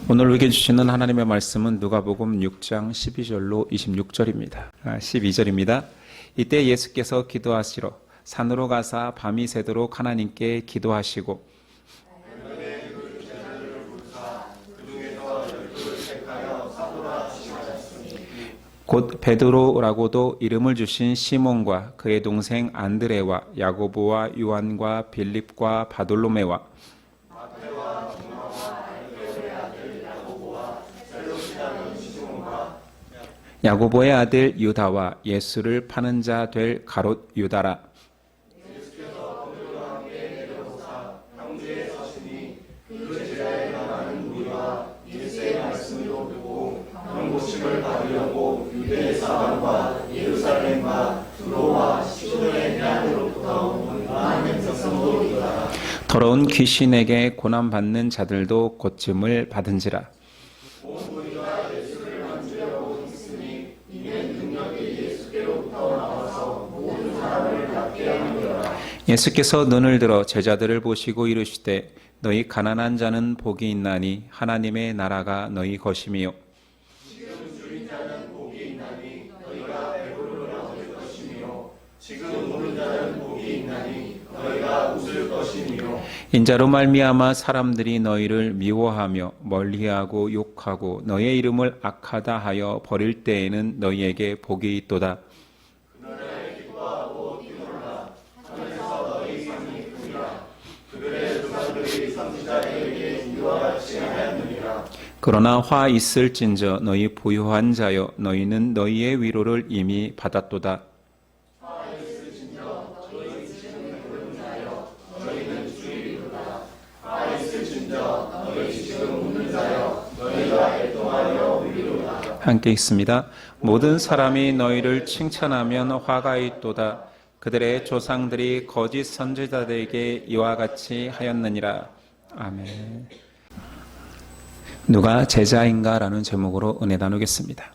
오늘 우리에게 주시는 하나님의 말씀은 누가복음 6장 12절로 26절입니다. 12절입니다. 이때 예수께서 기도하시러 산으로 가사 밤이 새도록 하나님께 기도하시고 곧 베드로라고도 이름을 주신 시몬과 그의 동생 안드레와 야고보와 요한과 빌립과 바돌로메와 야고보의 아들 유다와 예수를 파는 자 될 가롯 유다라. 더러운 귀신에게 고난받는 자들도 고침을 받은지라. 예수께서 눈을 들어 제자들을 보시고 이르시되 너희 가난한 자는 복이 있나니 하나님의 나라가 너희 것임이요. 지금 줄인 자는 복이 있나니 너희가 배부르리라 얻을 것이며 지금 우는 자는 복이 있나니 너희가 웃을 것이며 인자로 말미암아 사람들이 너희를 미워하며 멀리하고 욕하고 너희의 이름을 악하다 하여 버릴 때에는 너희에게 복이 있도다. 그러나 화 있을진저 너희 부유한 자여 너희는 너희의 위로를 이미 받았도다. 함께 있습니다. 모든 사람이 너희를 칭찬하면 화가 있도다. 그들의 조상들이 거짓 선지자들에게 이와 같이 하였느니라. 아멘. 누가 제자인가? 라는 제목으로 은혜 나누겠습니다.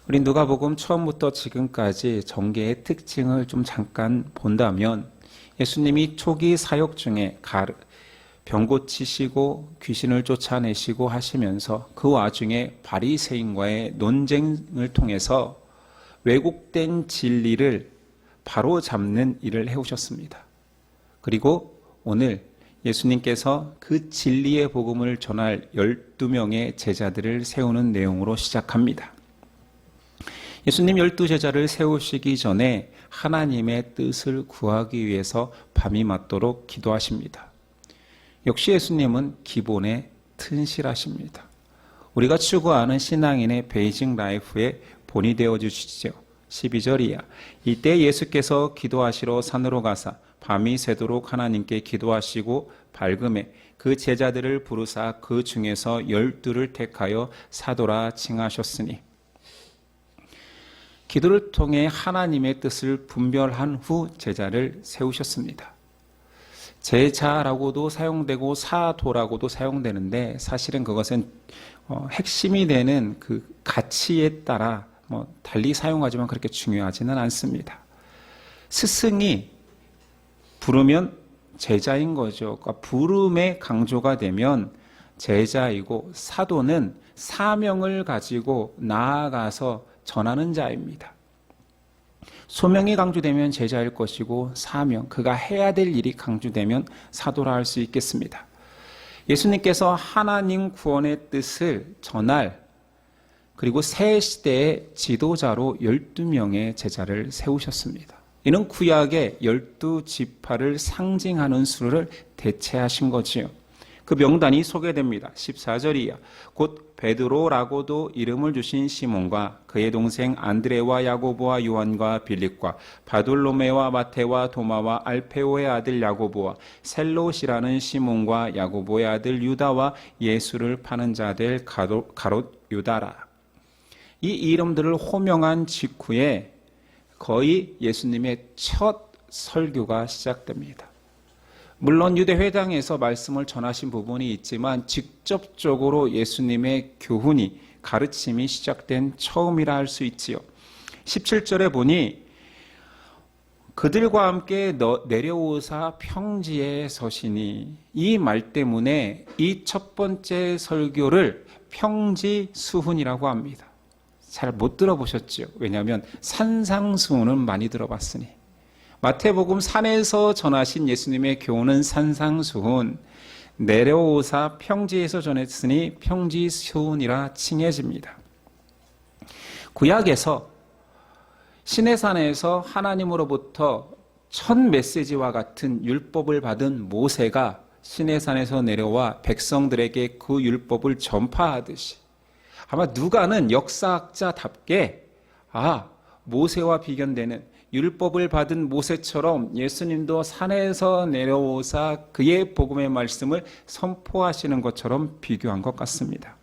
우리 누가복음 처음부터 지금까지 전개의 특징을 좀 잠깐 본다면 예수님이 초기 사역 중에 병 고치시고 귀신을 쫓아내시고 하시면서 그 와중에 바리새인과의 논쟁을 통해서 왜곡된 진리를 바로 잡는 일을 해오셨습니다. 그리고 오늘 예수님께서 그 진리의 복음을 전할 12명의 제자들을 세우는 내용으로 시작합니다. 예수님 12제자를 세우시기 전에 하나님의 뜻을 구하기 위해서 밤이 맞도록 기도하십니다. 역시 예수님은 기본에 튼실하십니다. 우리가 추구하는 신앙인의 베이직 라이프의 본이 되어주시죠. 12절이야. 이때 예수께서 기도하시러 산으로 가사 밤이 새도록 하나님께 기도하시고 밝음에 그 제자들을 부르사 그 중에서 12를 택하여 사도라 칭하셨으니. 기도를 통해 하나님의 뜻을 분별한 후 제자를 세우셨습니다. 제자라고도 사용되고 사도라고도 사용되는데 사실은 그것은 핵심이 되는 그 가치에 따라 달리 사용하지만 그렇게 중요하지는 않습니다. 스승이 부르면 제자인 거죠. 그러니까 부름의 강조가 되면 제자이고 사도는 사명을 가지고 나아가서 전하는 자입니다. 소명이 강조되면 제자일 것이고 사명, 그가 해야 될 일이 강조되면 사도라 할 수 있겠습니다. 예수님께서 하나님 구원의 뜻을 전할 그리고 새 시대의 지도자로 12명의 제자를 세우셨습니다. 이는 구약의 12지파를 상징하는 수를 대체하신 거지요. 그 명단이 소개됩니다. 14절이야. 곧 베드로라고도 이름을 주신 시몬과 그의 동생 안드레와 야고보와 요한과 빌립과 바돌로메와 마테와 도마와 알페오의 아들 야고보와 셀롯이라는 시몬과 야고보의 아들 유다와 예수를 파는 자 될 가롯 유다라. 이 이름들을 호명한 직후에 거의 예수님의 첫 설교가 시작됩니다. 물론 유대회당에서 말씀을 전하신 부분이 있지만 직접적으로 예수님의 교훈이 가르침이 시작된 처음이라 할 수 있지요. 17절에 보니 그들과 함께 내려오사 평지에 서시니, 이 말 때문에 이 첫 번째 설교를 평지수훈이라고 합니다. 잘 못 들어보셨죠? 왜냐하면 산상수훈은 많이 들어봤으니. 마태복음 산에서 전하신 예수님의 교훈은 산상수훈, 내려오사 평지에서 전했으니 평지수훈이라 칭해집니다. 구약에서 시내산에서 하나님으로부터 첫 메시지와 같은 율법을 받은 모세가 시내산에서 내려와 백성들에게 그 율법을 전파하듯이, 아마 누가는 역사학자답게 모세와 비견되는 율법을 받은 모세처럼 예수님도 산에서 내려오사 그의 복음의 말씀을 선포하시는 것처럼 비교한 것 같습니다.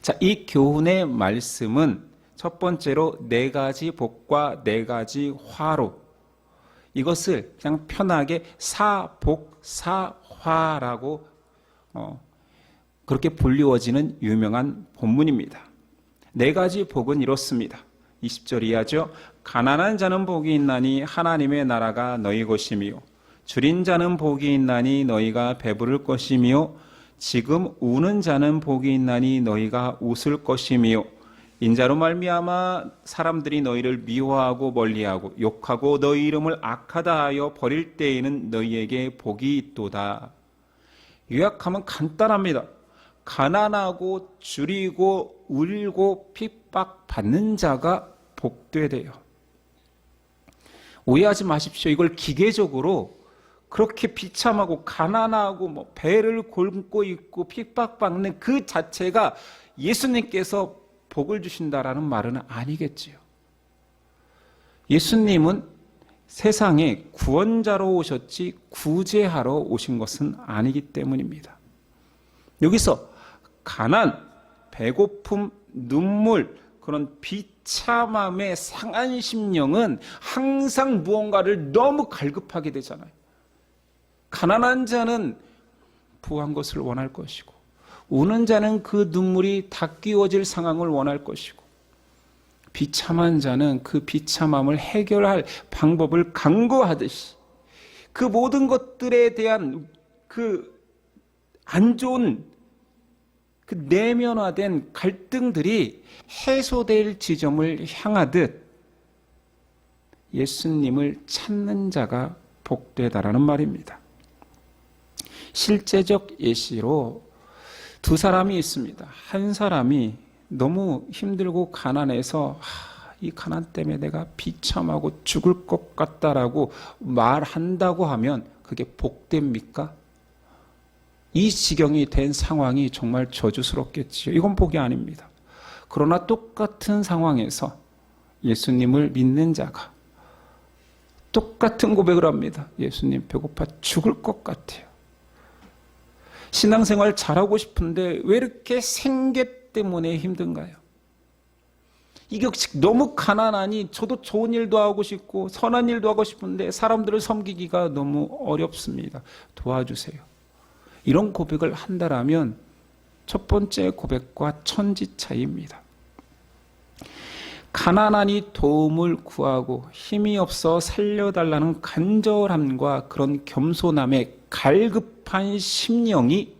자, 이 교훈의 말씀은 첫 번째로 4가지 복과 4가지 화로, 이것을 그냥 편하게 사복사화라고 그렇게 불리워지는 유명한 본문입니다. 4가지 복은 이렇습니다. 20절 이하죠. 가난한 자는 복이 있나니 하나님의 나라가 너희 것이며, 줄인 자는 복이 있나니 너희가 배부를 것이며, 지금 우는 자는 복이 있나니 너희가 웃을 것이며, 인자로 말미암아 사람들이 너희를 미워하고 멀리하고 욕하고 너희 이름을 악하다 하여 버릴 때에는 너희에게 복이 있도다. 요약하면 간단합니다. 가난하고 줄이고 울고 핍박받는 자가 복되대요. 오해하지 마십시오. 이걸 기계적으로 그렇게 비참하고 가난하고 배를 곪고 있고 핍박받는 그 자체가 예수님께서 복을 주신다라는 말은 아니겠지요. 예수님은 세상에 구원자로 오셨지 구제하러 오신 것은 아니기 때문입니다. 여기서 가난, 배고픔, 눈물, 그런 비참함의 상한 심령은 항상 무언가를 너무 갈급하게 되잖아요. 가난한 자는 부한 것을 원할 것이고, 우는 자는 그 눈물이 닦이워질 상황을 원할 것이고, 비참한 자는 그 비참함을 해결할 방법을 강구하듯이 그 모든 것들에 대한 그 안 좋은 그 내면화된 갈등들이 해소될 지점을 향하듯 예수님을 찾는 자가 복되다라는 말입니다. 실제적 예시로 2사람이 있습니다. 한 사람이 너무 힘들고 가난해서 이 가난 때문에 내가 비참하고 죽을 것 같다라고 말한다고 하면 그게 복됩니까? 이 지경이 된 상황이 정말 저주스럽겠지요. 이건 복이 아닙니다. 그러나 똑같은 상황에서 예수님을 믿는 자가 똑같은 고백을 합니다. 예수님, 배고파 죽을 것 같아요. 신앙생활 잘하고 싶은데 왜 이렇게 생계 때문에 힘든가요? 이게 너무 가난하니 저도 좋은 일도 하고 싶고 선한 일도 하고 싶은데 사람들을 섬기기가 너무 어렵습니다. 도와주세요. 이런 고백을 한다라면 첫 번째 고백과 천지 차이입니다. 가난하니 도움을 구하고 힘이 없어 살려달라는 간절함과 그런 겸손함의 갈급한 심령이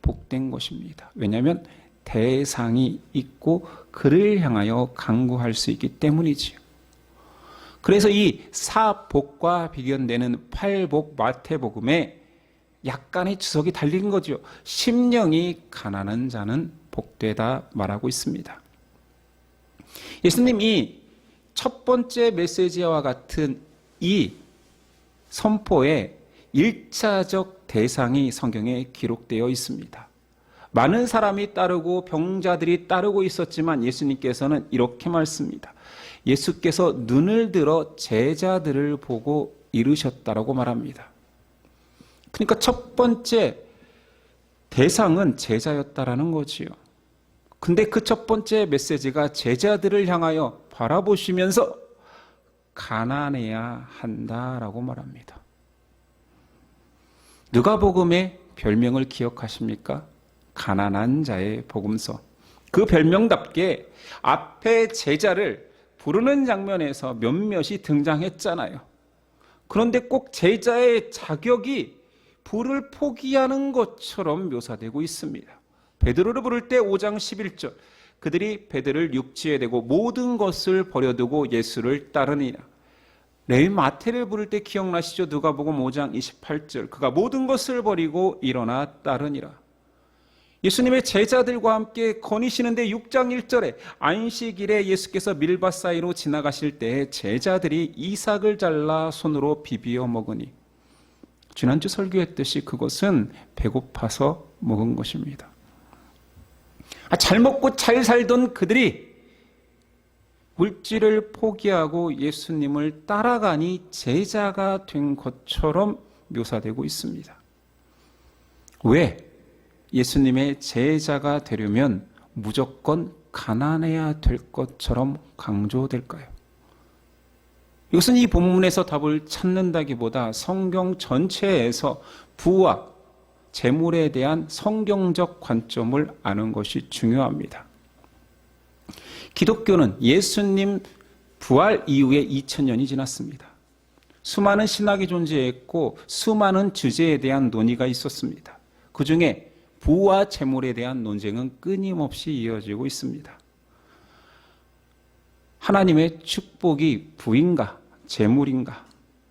복된 것입니다. 왜냐하면 대상이 있고 그를 향하여 간구할 수 있기 때문이지요. 그래서 이 사복과 비견되는 팔복 마태복음에 약간의 주석이 달린 거죠. 심령이 가난한 자는 복되다 말하고 있습니다. 예수님이 첫 번째 메시지와 같은 이 선포의 1차적 대상이 성경에 기록되어 있습니다. 많은 사람이 따르고 병자들이 따르고 있었지만 예수님께서는 이렇게 말씀합니다. 예수께서 눈을 들어 제자들을 보고 이르셨다라고 말합니다. 그러니까 첫 번째 대상은 제자였다라는 거지요. 근데 그 첫 번째 메시지가 제자들을 향하여 바라보시면서 가난해야 한다라고 말합니다. 누가복음의 별명을 기억하십니까? 가난한 자의 복음서. 그 별명답게 앞에 제자를 부르는 장면에서 몇몇이 등장했잖아요. 그런데 꼭 제자의 자격이 불을 포기하는 것처럼 묘사되고 있습니다. 베드로를 부를 때 5장 11절 그들이 베드로를 육지에 대고 모든 것을 버려두고 예수를 따르니라. 레위 마태를 부를 때 기억나시죠? 누가복음 5장 28절 그가 모든 것을 버리고 일어나 따르니라. 예수님의 제자들과 함께 거니시는데 6장 1절에 안식일에 예수께서 밀밭 사이로 지나가실 때 제자들이 이삭을 잘라 손으로 비비어 먹으니 지난주 설교했듯이 그것은 배고파서 먹은 것입니다. 잘 먹고 잘 살던 그들이 물질을 포기하고 예수님을 따라가니 제자가 된 것처럼 묘사되고 있습니다. 왜? 예수님의 제자가 되려면 무조건 가난해야 될 것처럼 강조될까요? 이것은 이 본문에서 답을 찾는다기보다 성경 전체에서 부와 재물에 대한 성경적 관점을 아는 것이 중요합니다. 기독교는 예수님 부활 이후에 2000년이 지났습니다. 수많은 신학이 존재했고 수많은 주제에 대한 논의가 있었습니다. 그 중에 부와 재물에 대한 논쟁은 끊임없이 이어지고 있습니다. 하나님의 축복이 부인가 재물인가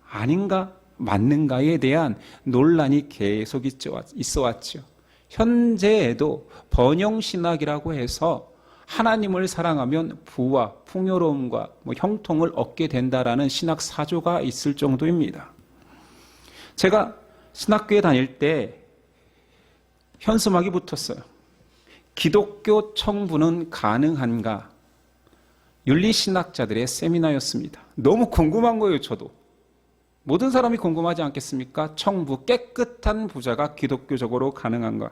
아닌가 맞는가에 대한 논란이 계속 있어 왔죠. 현재에도 번영신학이라고 해서 하나님을 사랑하면 부와 풍요로움과 형통을 얻게 된다라는 신학 사조가 있을 정도입니다. 제가 신학교에 다닐 때 현수막이 붙었어요. 기독교 청부는 가능한가? 윤리신학자들의 세미나였습니다. 너무 궁금한 거예요, 저도. 모든 사람이 궁금하지 않겠습니까? 청부, 깨끗한 부자가 기독교적으로 가능한가?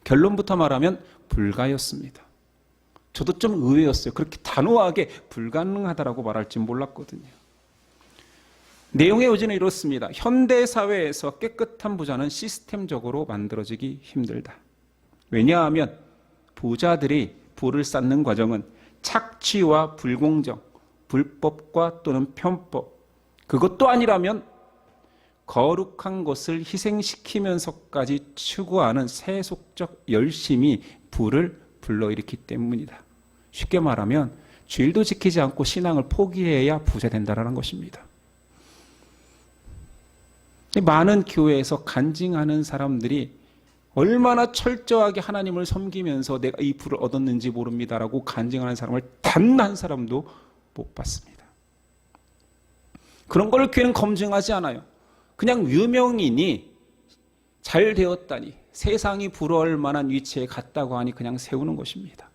결론부터 말하면 불가였습니다. 저도 좀 의외였어요. 그렇게 단호하게 불가능하다라고 말할 줄 몰랐거든요. 내용의 요지는 이렇습니다. 현대사회에서 깨끗한 부자는 시스템적으로 만들어지기 힘들다. 왜냐하면 부자들이 부를 쌓는 과정은 착취와 불공정, 불법과 또는 편법, 그것도 아니라면 거룩한 것을 희생시키면서까지 추구하는 세속적 열심이 부를 불러일으키기 때문이다. 쉽게 말하면 주일도 지키지 않고 신앙을 포기해야 부자 된다는 것입니다. 많은 교회에서 간증하는 사람들이 얼마나 철저하게 하나님을 섬기면서 내가 이 부를 얻었는지 모릅니다라고 간증하는 사람을 단 한 사람도 못 봤습니다. 그런 걸 교회는 검증하지 않아요. 그냥 유명인이 잘 되었다니 세상이 부러울 만한 위치에 갔다고 하니 그냥 세우는 것입니다.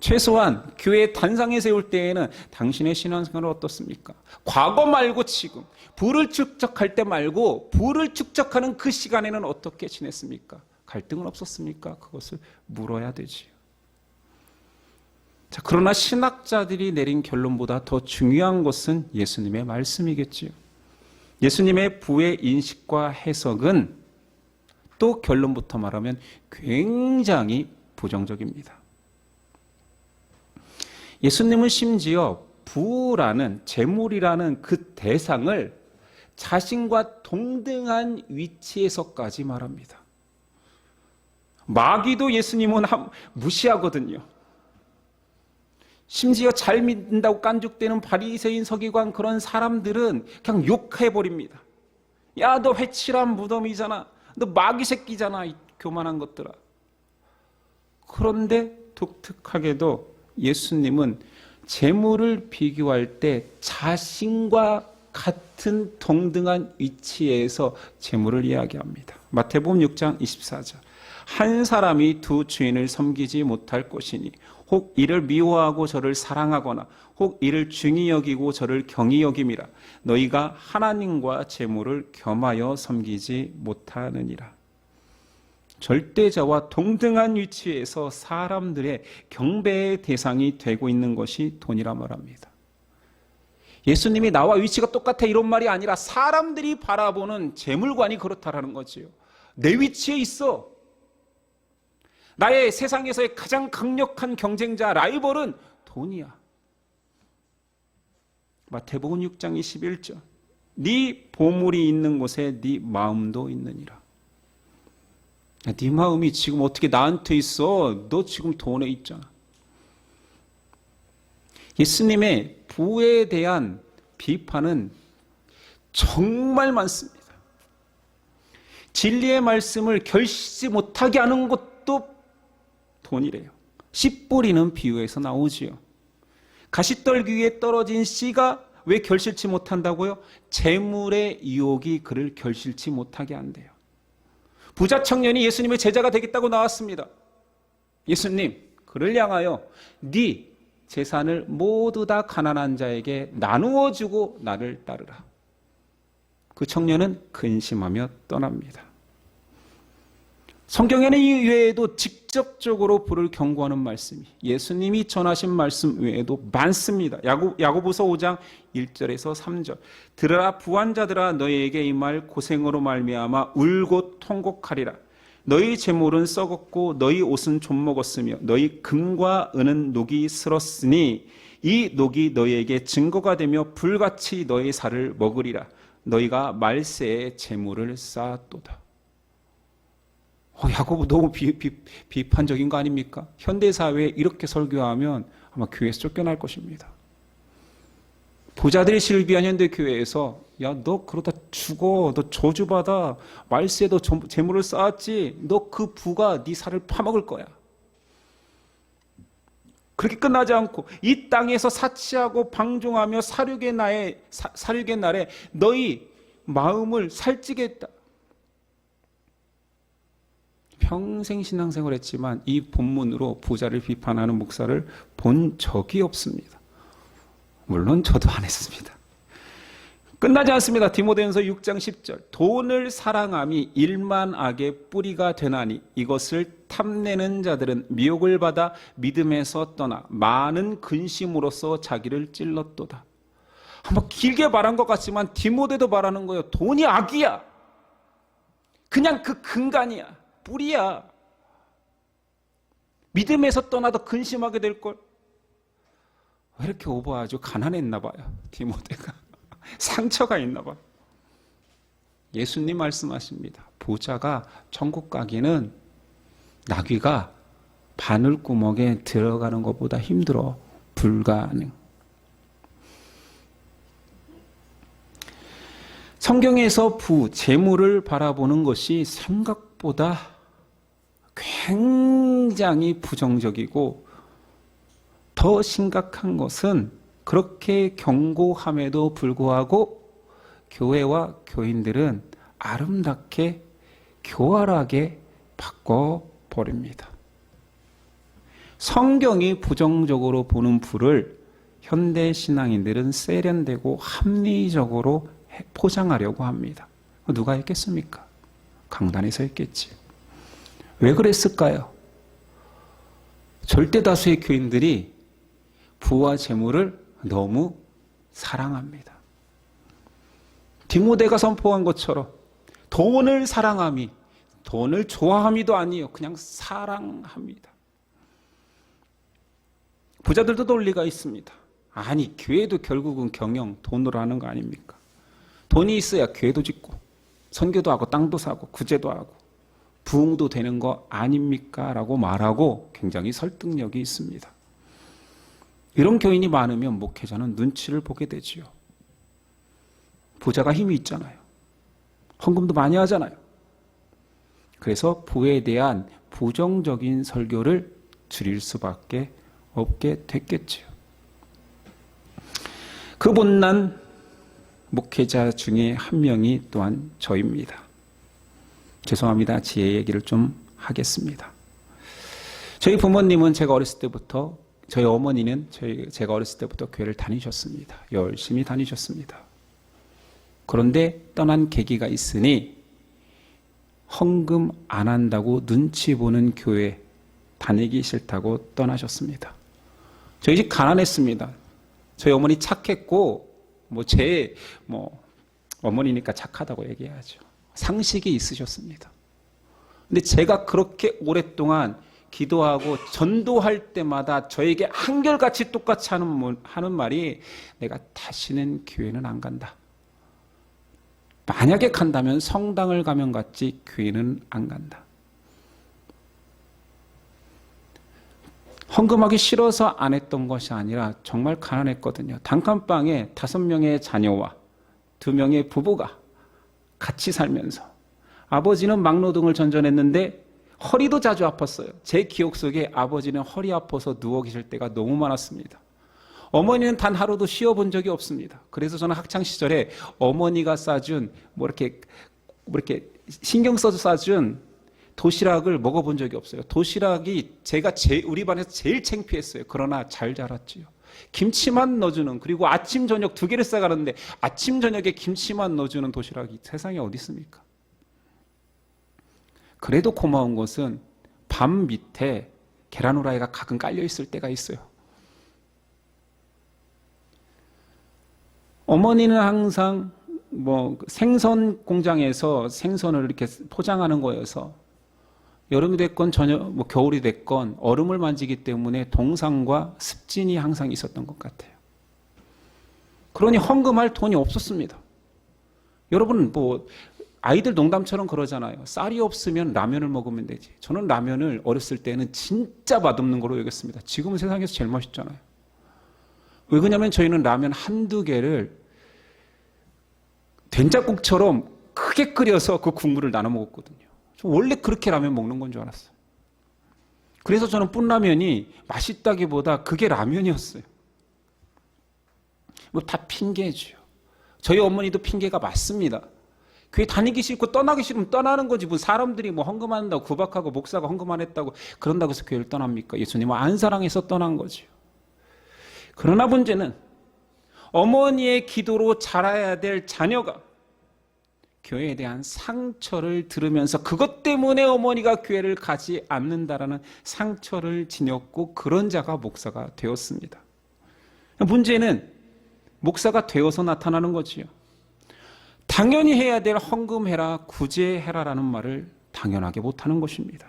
최소한 교회 단상에 세울 때에는 당신의 신앙생활은 어떻습니까? 과거 말고 지금 부를 축적할 때 말고 부를 축적하는 그 시간에는 어떻게 지냈습니까? 갈등은 없었습니까? 그것을 물어야 되지요. 자, 그러나 신학자들이 내린 결론보다 더 중요한 것은 예수님의 말씀이겠지요. 예수님의 부의 인식과 해석은 또 결론부터 말하면 굉장히 부정적입니다. 예수님은 심지어 부라는 재물이라는 그 대상을 자신과 동등한 위치에서까지 말합니다. 마귀도 예수님은 무시하거든요. 심지어 잘 믿는다고 깐죽대는 바리새인 서기관 그런 사람들은 그냥 욕해버립니다. 야, 너 회칠한 무덤이잖아. 너 마귀 새끼잖아. 이 교만한 것들아. 그런데 독특하게도 예수님은 재물을 비교할 때 자신과 같은 동등한 위치에서 재물을 이야기합니다. 마태복음 6장 24절. 한 사람이 두 주인을 섬기지 못할 것이니 혹 이를 미워하고 저를 사랑하거나 혹 이를 중히 여기고 저를 경히 여김이라. 너희가 하나님과 재물을 겸하여 섬기지 못하느니라. 절대자와 동등한 위치에서 사람들의 경배의 대상이 되고 있는 것이 돈이라 말합니다. 예수님이 나와 위치가 똑같아 이런 말이 아니라 사람들이 바라보는 재물관이 그렇다라는 거지요. 내 위치에 있어. 나의 세상에서의 가장 강력한 경쟁자, 라이벌은 돈이야. 마태복음 6장 21절. 네 보물이 있는 곳에 네 마음도 있느니라. 네 마음이 지금 어떻게 나한테 있어? 너 지금 돈에 있잖아. 예수님의 부에 대한 비판은 정말 많습니다. 진리의 말씀을 결실치 못하게 하는 것도 돈이래요. 씨 뿌리는 비유에서 나오지요. 가시떨기 위에 떨어진 씨가 왜 결실치 못한다고요? 재물의 유혹이 그를 결실치 못하게 한대요. 부자 청년이 예수님의 제자가 되겠다고 나왔습니다. 예수님, 그를 향하여 네 재산을 모두 다 가난한 자에게 나누어 주고 나를 따르라. 그 청년은 근심하며 떠납니다. 성경에는 이 외에도 직접적으로 부를 경고하는 말씀이 예수님이 전하신 말씀 외에도 많습니다. 야고보서 5장 1절에서 3절. 들으라 부한 자들아 너희에게 이 말 고생으로 말미암아 울고 통곡하리라. 너희 재물은 썩었고 너희 옷은 좀 먹었으며 너희 금과 은은 녹이 슬었으니 이 녹이 너희에게 증거가 되며 불같이 너희 살을 먹으리라. 너희가 말세에 재물을 쌓았도다. 야고보 너무 비판적인 거 아닙니까? 현대사회에 이렇게 설교하면 아마 교회에서 쫓겨날 것입니다. 부자들이 실비한 현대교회에서 야, 너 그러다 죽어. 너 저주받아. 말세에 너 재물을 쌓았지. 너 그 부가 네 살을 파먹을 거야. 그렇게 끝나지 않고 이 땅에서 사치하고 방종하며 살육의 날에 너희 마음을 살찌게 했다. 평생 신앙생활을 했지만 이 본문으로 부자를 비판하는 목사를 본 적이 없습니다. 물론 저도 안 했습니다. 끝나지 않습니다. 디모데전서 6장 10절. 돈을 사랑함이 일만악의 뿌리가 되나니 이것을 탐내는 자들은 미혹을 받아 믿음에서 떠나 많은 근심으로써 자기를 찔렀도다. 한번 길게 말한 것 같지만 디모데도 말하는 거예요. 돈이 악이야. 그냥 그 근간이야. 뿌리야. 믿음에서 떠나도 근심하게 될걸. 왜 이렇게 오버하죠? 가난했나 봐요. 디모데가. 상처가 있나 봐요. 예수님 말씀하십니다. 부자가 천국 가기는 나귀가 바늘구멍에 들어가는 것보다 힘들어. 불가능. 성경에서 재물을 바라보는 것이 생각보다 굉장히 부정적이고 더 심각한 것은 그렇게 경고함에도 불구하고 교회와 교인들은 아름답게 교활하게 바꿔버립니다. 성경이 부정적으로 보는 부를 현대 신앙인들은 세련되고 합리적으로 포장하려고 합니다. 누가 했겠습니까? 강단에서 했겠지. 왜 그랬을까요? 절대 다수의 교인들이 부와 재물을 너무 사랑합니다. 디모데가 선포한 것처럼 돈을 사랑함이, 돈을 좋아함이도 아니에요. 그냥 사랑합니다. 부자들도 논리가 있습니다. 아니, 교회도 결국은 경영, 돈으로 하는 거 아닙니까? 돈이 있어야 교회도 짓고 선교도 하고 땅도 사고 구제도 하고 부흥도 되는 거 아닙니까? 라고 말하고 굉장히 설득력이 있습니다. 이런 교인이 많으면 목회자는 눈치를 보게 되지요. 부자가 힘이 있잖아요. 헌금도 많이 하잖아요. 그래서 부에 대한 부정적인 설교를 줄일 수밖에 없게 됐겠지요. 그 못난 목회자 중에 한 명이 또한 저입니다. 죄송합니다. 제 얘기를 좀 하겠습니다. 저희 부모님은 제가 어렸을 때부터, 저희 어머니는 제가 어렸을 때부터 교회를 다니셨습니다. 열심히 다니셨습니다. 그런데 떠난 계기가 있으니 헌금 안 한다고 눈치 보는 교회 다니기 싫다고 떠나셨습니다. 저희 집 가난했습니다. 저희 어머니 착했고 어머니니까 착하다고 얘기해야죠. 상식이 있으셨습니다. 근데 제가 그렇게 오랫동안 기도하고 전도할 때마다 저에게 한결같이 똑같이 하는 말이 내가 다시는 교회는 안 간다. 만약에 간다면 성당을 가면 같지 교회는 안 간다. 헌금하기 싫어서 안 했던 것이 아니라 정말 가난했거든요. 단칸방에 5명의 자녀와 2명의 부부가 같이 살면서 아버지는 막노동을 전전했는데 허리도 자주 아팠어요. 제 기억 속에 아버지는 허리 아파서 누워 계실 때가 너무 많았습니다. 어머니는 단 하루도 쉬어본 적이 없습니다. 그래서 저는 학창시절에 어머니가 싸준 이렇게 신경 써서 싸준 도시락을 먹어본 적이 없어요. 도시락이 우리 반에서 제일 창피했어요. 그러나 잘 자랐지요. 김치만 넣어주는, 그리고 아침 저녁 2개를 싸가는데 아침 저녁에 김치만 넣어주는 도시락이 세상에 어디 있습니까? 그래도 고마운 것은 밥 밑에 계란 후라이가 가끔 깔려 있을 때가 있어요. 어머니는 항상 생선 공장에서 생선을 이렇게 포장하는 거여서 여름이 됐건 겨울이 됐건 얼음을 만지기 때문에 동상과 습진이 항상 있었던 것 같아요. 그러니 헌금할 돈이 없었습니다. 여러분 아이들 농담처럼 그러잖아요. 쌀이 없으면 라면을 먹으면 되지. 저는 라면을 어렸을 때는 진짜 맛없는 거로 여겼습니다. 지금은 세상에서 제일 맛있잖아요. 왜 그러냐면 저희는 라면 1-2개를 된장국처럼 크게 끓여서 그 국물을 나눠 먹었거든요. 원래 그렇게 라면 먹는 건 줄 알았어요. 그래서 저는 쑠라면이 맛있다기보다 그게 라면이었어요. 다 핑계죠. 저희 어머니도 핑계가 맞습니다. 교회 다니기 싫고 떠나기 싫으면 떠나는 거지. 사람들이 헌금한다고 구박하고 목사가 헌금 안 했다고 그런다고 해서 교회를 떠납니까? 예수님은 안 사랑해서 떠난 거죠. 그러나 문제는 어머니의 기도로 자라야 될 자녀가 교회에 대한 상처를 들으면서 그것 때문에 어머니가 교회를 가지 않는다라는 상처를 지녔고 그런 자가 목사가 되었습니다. 문제는 목사가 되어서 나타나는 거지요. 당연히 해야 될 헌금해라, 구제해라라는 말을 당연하게 못하는 것입니다.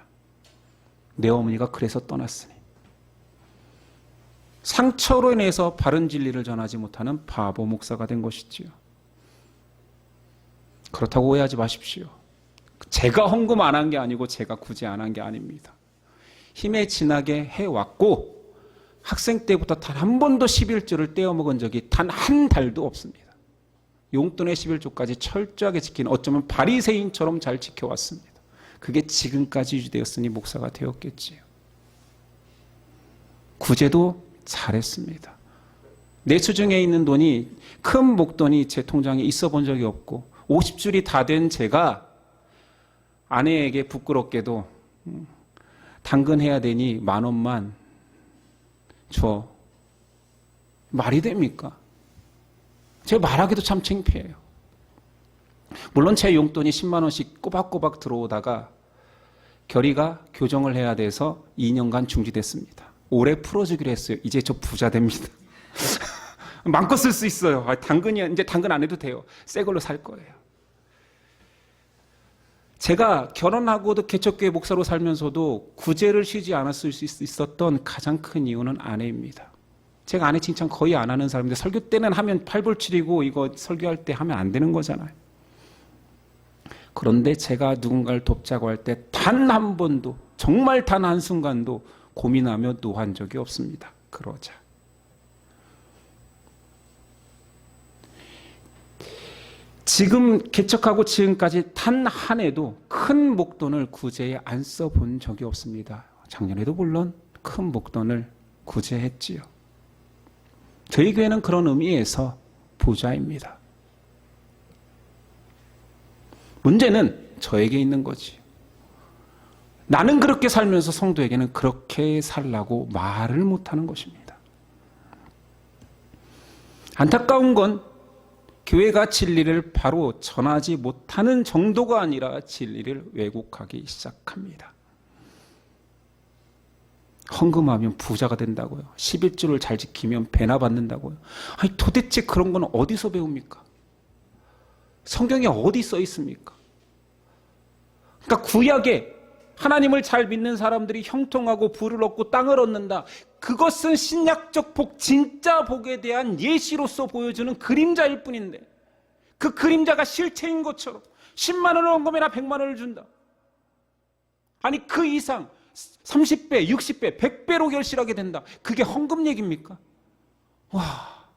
내 어머니가 그래서 떠났으니. 상처로 인해서 바른 진리를 전하지 못하는 바보 목사가 된 것이지요. 그렇다고 오해하지 마십시오. 제가 헌금 안 한 게 아니고 제가 구제 안 한 게 아닙니다. 힘에 지나게 해왔고 학생 때부터 단 한 번도 11조를 떼어먹은 적이 단 한 달도 없습니다. 용돈의 11조까지 철저하게 지키는, 어쩌면 바리새인처럼 잘 지켜왔습니다. 그게 지금까지 유지되었으니 목사가 되었겠지요. 구제도 잘했습니다. 내 수중에 있는 돈이, 큰 목돈이 제 통장에 있어 본 적이 없고 50줄이 다 된 제가 아내에게 부끄럽게도 당근해야 되니 10,000원만 줘. 말이 됩니까? 제가 말하기도 참 창피해요. 물론 제 용돈이 10만 원씩 꼬박꼬박 들어오다가 결의가 교정을 해야 돼서 2년간 중지됐습니다. 올해 풀어주기로 했어요. 이제 저 부자 됩니다. 마음껏 쓸 수 있어요. 이제 당근 안 해도 돼요. 새 걸로 살 거예요. 제가 결혼하고도 개척교회 목사로 살면서도 구제를 쉬지 않았을 수 있었던 가장 큰 이유는 아내입니다. 제가 아내 칭찬 거의 안 하는 사람인데 설교 때는 하면 팔불출이고 이거 설교할 때 하면 안 되는 거잖아요. 그런데 제가 누군가를 돕자고 할 때 단 한 번도, 정말 단 한순간도 고민하며 노한 적이 없습니다. 그러자. 지금 개척하고 지금까지 단 한 해도 큰 목돈을 구제에 안 써본 적이 없습니다. 작년에도 물론 큰 목돈을 구제했지요. 저희 교회는 그런 의미에서 부자입니다. 문제는 저에게 있는 거지. 나는 그렇게 살면서 성도에게는 그렇게 살라고 말을 못하는 것입니다. 안타까운 건 교회가 진리를 바로 전하지 못하는 정도가 아니라 진리를 왜곡하기 시작합니다. 헌금하면 부자가 된다고요. 11조를 잘 지키면 배나 받는다고요. 아니 도대체 그런 건 어디서 배웁니까? 성경에 어디 써 있습니까? 그러니까 구약에 하나님을 잘 믿는 사람들이 형통하고 부를 얻고 땅을 얻는다. 그것은 신약적 복, 진짜 복에 대한 예시로서 보여주는 그림자일 뿐인데, 그 그림자가 실체인 것처럼 10만 원을 헌금해라 100만 원을 준다. 아니 그 이상 30배, 60배, 100배로 결실하게 된다. 그게 헌금 얘기입니까? 와,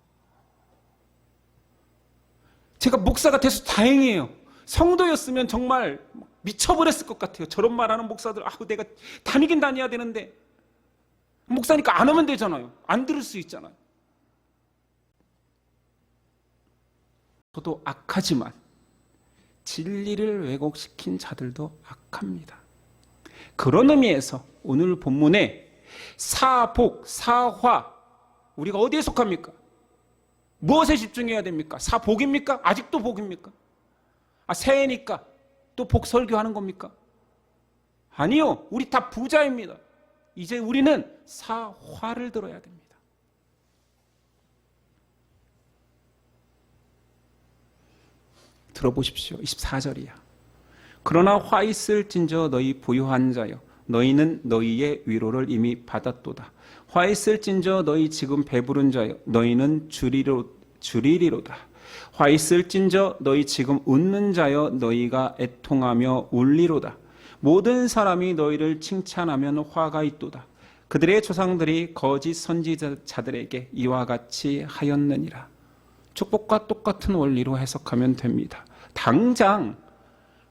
제가 목사가 돼서 다행이에요. 성도였으면 정말 미쳐버렸을 것 같아요. 저런 말하는 목사들, 내가 다니긴 다녀야 되는데, 목사니까 안 하면 되잖아요. 안 들을 수 있잖아요. 저도 악하지만 진리를 왜곡시킨 자들도 악합니다. 그런 의미에서 오늘 본문에 사복, 사화, 우리가 어디에 속합니까? 무엇에 집중해야 됩니까? 사복입니까? 아직도 복입니까? 새해니까 또 복 설교하는 겁니까? 아니요. 우리 다 부자입니다. 이제 우리는 사화를 들어야 됩니다. 들어보십시오. 24절이야. 그러나 화 있을진저 너희 부유한 자여, 너희는 너희의 위로를 이미 받았도다. 화 있을진저 너희 지금 배부른 자여, 너희는 주리리로다. 화 있을진저 너희 지금 웃는 자여, 너희가 애통하며 울리로다. 모든 사람이 너희를 칭찬하면 화가 있도다. 그들의 조상들이 거짓 선지자들에게 이와 같이 하였느니라. 축복과 똑같은 원리로 해석하면 됩니다. 당장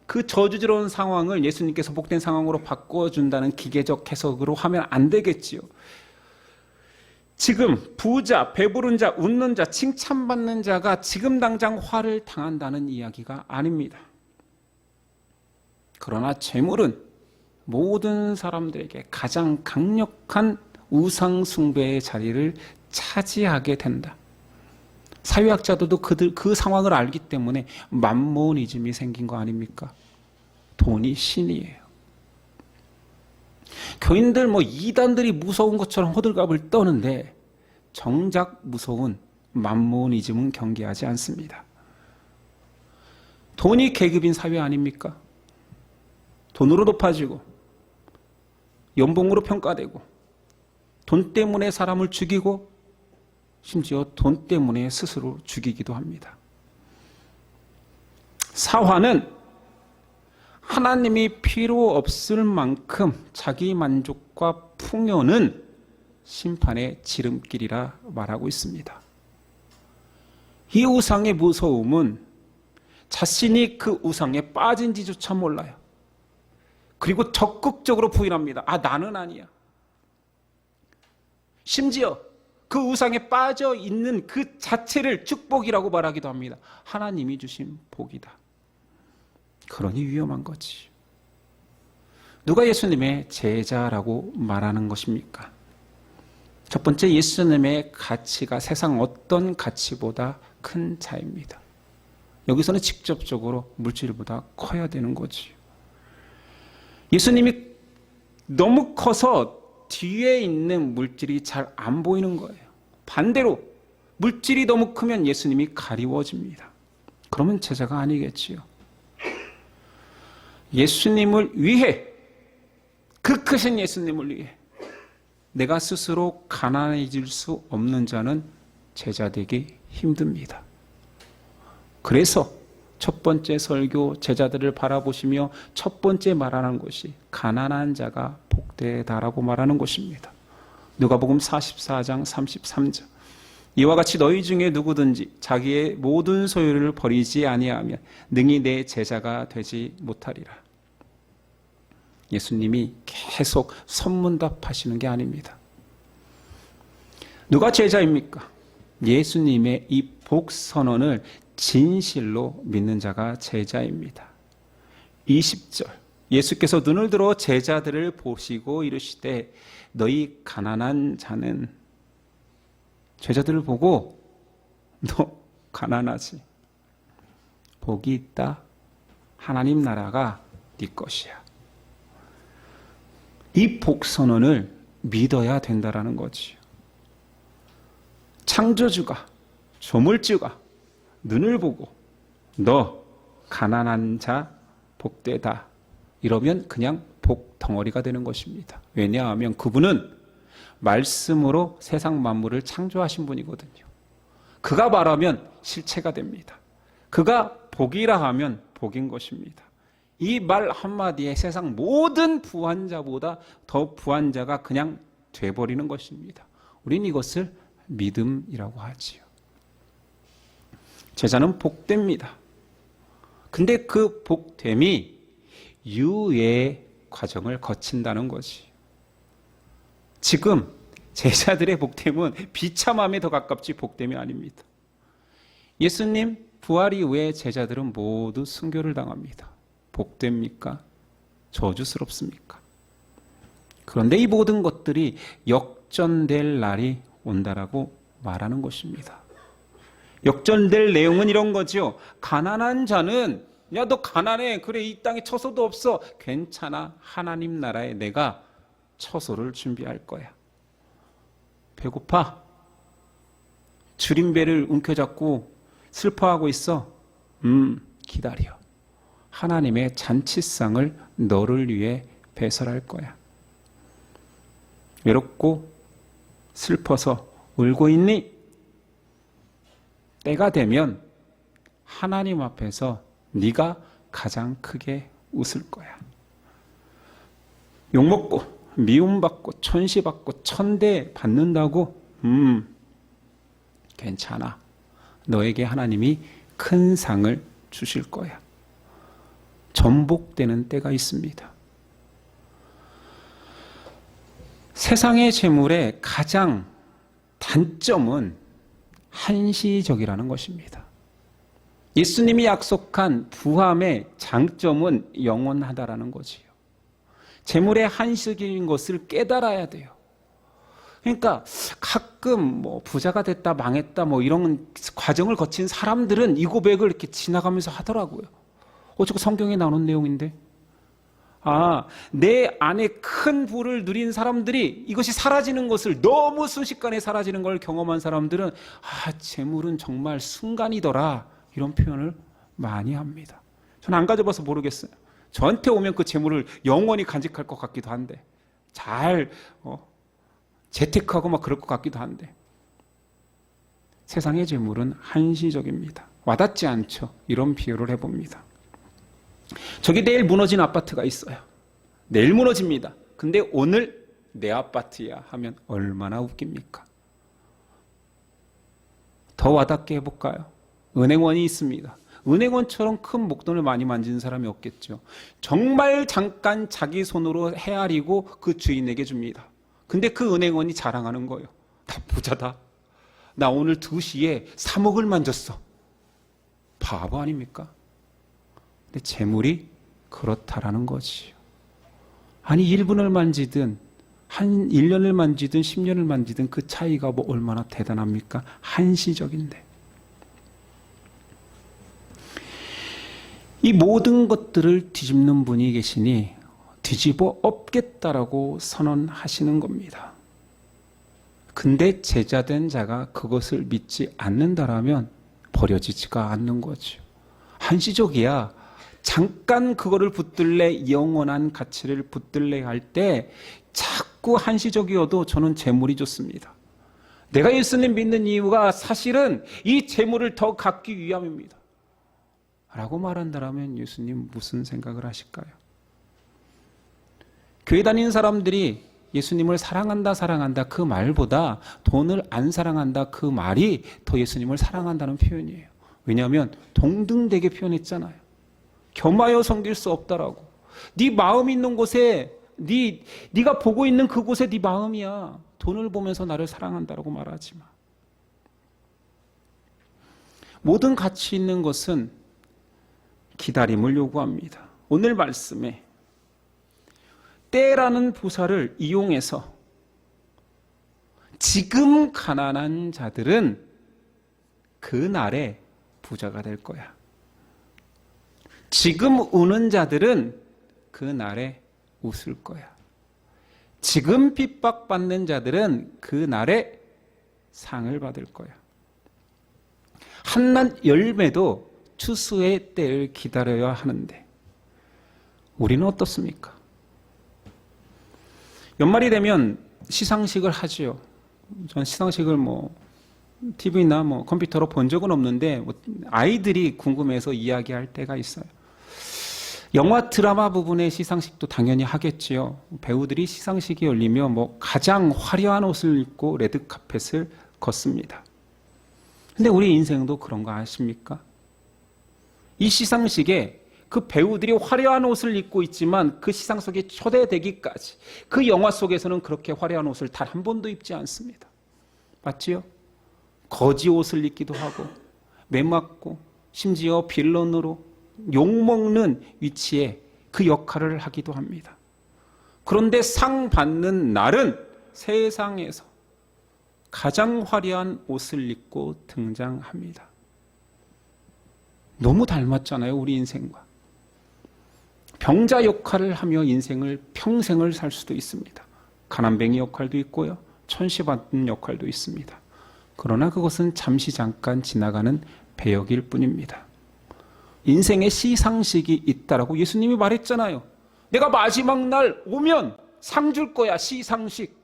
그 저주스러운 상황을 예수님께서 복된 상황으로 바꿔준다는 기계적 해석으로 하면 안 되겠지요. 지금 부자, 배부른 자, 웃는 자, 칭찬받는 자가 지금 당장 화를 당한다는 이야기가 아닙니다. 그러나 재물은 모든 사람들에게 가장 강력한 우상 숭배의 자리를 차지하게 된다. 사회학자들도 그 상황을 알기 때문에 맘모니즘이 생긴 거 아닙니까? 돈이 신이에요. 교인들 이단들이 무서운 것처럼 호들갑을 떠는데 정작 무서운 맘모니즘은 경계하지 않습니다. 돈이 계급인 사회 아닙니까? 돈으로 높아지고 연봉으로 평가되고 돈 때문에 사람을 죽이고 심지어 돈 때문에 스스로 죽이기도 합니다. 사화는 하나님이 필요 없을 만큼 자기 만족과 풍요는 심판의 지름길이라 말하고 있습니다. 이 우상의 무서움은 자신이 그 우상에 빠진지조차 몰라요. 그리고 적극적으로 부인합니다. 나는 아니야. 심지어 그 우상에 빠져 있는 그 자체를 축복이라고 말하기도 합니다. 하나님이 주신 복이다. 그러니 위험한 거지. 누가 예수님의 제자라고 말하는 것입니까? 첫 번째, 예수님의 가치가 세상 어떤 가치보다 큰 자입니다. 여기서는 직접적으로 물질보다 커야 되는 거지. 예수님이 너무 커서 뒤에 있는 물질이 잘 안 보이는 거예요. 반대로 물질이 너무 크면 예수님이 가리워집니다. 그러면 제자가 아니겠지요. 예수님을 위해, 그 크신 예수님을 위해 내가 스스로 가난해질 수 없는 자는 제자 되기 힘듭니다. 그래서 첫 번째 설교, 제자들을 바라보시며 첫 번째 말하는 것이 가난한 자가 복되다라고 말하는 것입니다. 누가복음 44장 33절. 이와 같이 너희 중에 누구든지 자기의 모든 소유를 버리지 아니하면 능히 내 제자가 되지 못하리라. 예수님이 계속 선문답하시는 게 아닙니다. 누가 제자입니까? 예수님의 이 복선언을 진실로 믿는 자가 제자입니다. 20절. 예수께서 눈을 들어 제자들을 보시고 이르시되 너희 가난한 자는, 제자들을 보고 너 가난하지? 복이 있다. 하나님 나라가 네 것이야. 이 복선언을 믿어야 된다라는 거지요. 창조주가, 조물주가 눈을 보고 너 가난한 자 복되다 이러면 그냥 복 덩어리가 되는 것입니다. 왜냐하면 그분은 말씀으로 세상 만물을 창조하신 분이거든요. 그가 말하면 실체가 됩니다. 그가 복이라 하면 복인 것입니다. 이 말 한마디에 세상 모든 부한자보다 더 부한자가 그냥 돼버리는 것입니다. 우린 이것을 믿음이라고 하지요. 제자는 복됩니다. 근데 그 복됨이 유예 과정을 거친다는 거지. 지금 제자들의 복됨은 비참함에 더 가깝지 복됨이 아닙니다. 예수님 부활 이후에 제자들은 모두 순교를 당합니다. 복됩니까? 저주스럽습니까? 그런데 이 모든 것들이 역전될 날이 온다라고 말하는 것입니다. 역전될 내용은 이런 거죠. 가난한 자는 야, 너 가난해. 그래, 이 땅에 처소도 없어. 괜찮아. 하나님 나라에 내가 처소를 준비할 거야. 배고파? 줄임배를 움켜잡고 슬퍼하고 있어? 기다려. 하나님의 잔치상을 너를 위해 배설할 거야. 외롭고 슬퍼서 울고 있니? 때가 되면 하나님 앞에서 네가 가장 크게 웃을 거야. 욕먹고 미움받고 천시받고 천대 받는다고? 괜찮아. 너에게 하나님이 큰 상을 주실 거야. 전복되는 때가 있습니다. 세상의 재물의 가장 단점은 한시적이라는 것입니다. 예수님이 약속한 부함의 장점은 영원하다라는 거지요. 재물의 한시적인 것을 깨달아야 돼요. 그러니까 가끔 부자가 됐다 망했다 이런 과정을 거친 사람들은 이 고백을 이렇게 지나가면서 하더라고요. 어쩌고 성경에 나오는 내용인데, 내 안에 큰 부를 누린 사람들이 이것이 사라지는 것을, 너무 순식간에 사라지는 걸 경험한 사람들은 재물은 정말 순간이더라, 이런 표현을 많이 합니다. 저는 안 가져봐서 모르겠어요. 저한테 오면 그 재물을 영원히 간직할 것 같기도 한데, 잘 재테크하고 그럴 것 같기도 한데, 세상의 재물은 한시적입니다. 와닿지 않죠. 이런 비유를 해봅니다. 저기 내일 무너진 아파트가 있어요. 내일 무너집니다. 근데 오늘 내 아파트야 하면 얼마나 웃깁니까? 더 와닿게 해볼까요? 은행원이 있습니다. 은행원처럼 큰 목돈을 많이 만지는 사람이 없겠죠. 정말 잠깐 자기 손으로 헤아리고 그 주인에게 줍니다. 근데 그 은행원이 자랑하는 거예요. 나 부자다. 나 오늘 2시에 3억을 만졌어. 바보 아닙니까? 근데 재물이 그렇다라는 거지요. 아니 1분을 만지든 한 1년을 만지든 10년을 만지든 그 차이가 얼마나 대단합니까? 한시적인데. 이 모든 것들을 뒤집는 분이 계시니 뒤집어 엎겠다라고 선언하시는 겁니다. 근데 제자된 자가 그것을 믿지 않는다라면 버려지지가 않는 거죠. 한시적이야. 잠깐 그거를 붙들래, 영원한 가치를 붙들래 할 때 자꾸 한시적이어도 저는 재물이 좋습니다. 내가 예수님 믿는 이유가 사실은 이 재물을 더 갖기 위함입니다. 라고 말한다면 예수님 무슨 생각을 하실까요? 교회 다니는 사람들이 예수님을 사랑한다 그 말보다 돈을 안 사랑한다 그 말이 더 예수님을 사랑한다는 표현이에요. 왜냐하면 동등되게 표현했잖아요. 겸하여 섬길 수 없다라고. 네 마음 있는 곳에, 네가 보고 있는 그곳에 네 마음이야. 돈을 보면서 나를 사랑한다라고 말하지 마. 모든 가치 있는 것은 기다림을 요구합니다. 오늘 말씀에 때라는 부사를 이용해서 지금 가난한 자들은 그날에 부자가 될 거야. 지금 우는 자들은 그날에 웃을 거야. 지금 핍박받는 자들은 그날에 상을 받을 거야. 한낱 열매도 추수의 때를 기다려야 하는데 우리는 어떻습니까? 연말이 되면 시상식을 하지요. 전 시상식을 TV나 컴퓨터로 본 적은 없는데 아이들이 궁금해서 이야기할 때가 있어요. 영화 드라마 부분의 시상식도 당연히 하겠지요. 배우들이 시상식이 열리면 가장 화려한 옷을 입고 레드카펫을 걷습니다. 근데 우리 인생도 그런 거 아십니까? 이 시상식에 그 배우들이 화려한 옷을 입고 있지만 그 시상식에 초대되기까지 그 영화 속에서는 그렇게 화려한 옷을 단 한 번도 입지 않습니다. 맞지요? 거지 옷을 입기도 하고 매맞고 심지어 빌런으로 욕먹는 위치에 그 역할을 하기도 합니다. 그런데 상 받는 날은 세상에서 가장 화려한 옷을 입고 등장합니다. 너무 닮았잖아요, 우리 인생과. 병자 역할을 하며 인생을 평생을 살 수도 있습니다. 가난뱅이 역할도 있고요, 천시받는 역할도 있습니다. 그러나 그것은 잠시 잠깐 지나가는 배역일 뿐입니다. 인생의 시상식이 있다라고 예수님이 말했잖아요. 내가 마지막 날 오면 상 줄 거야, 시상식.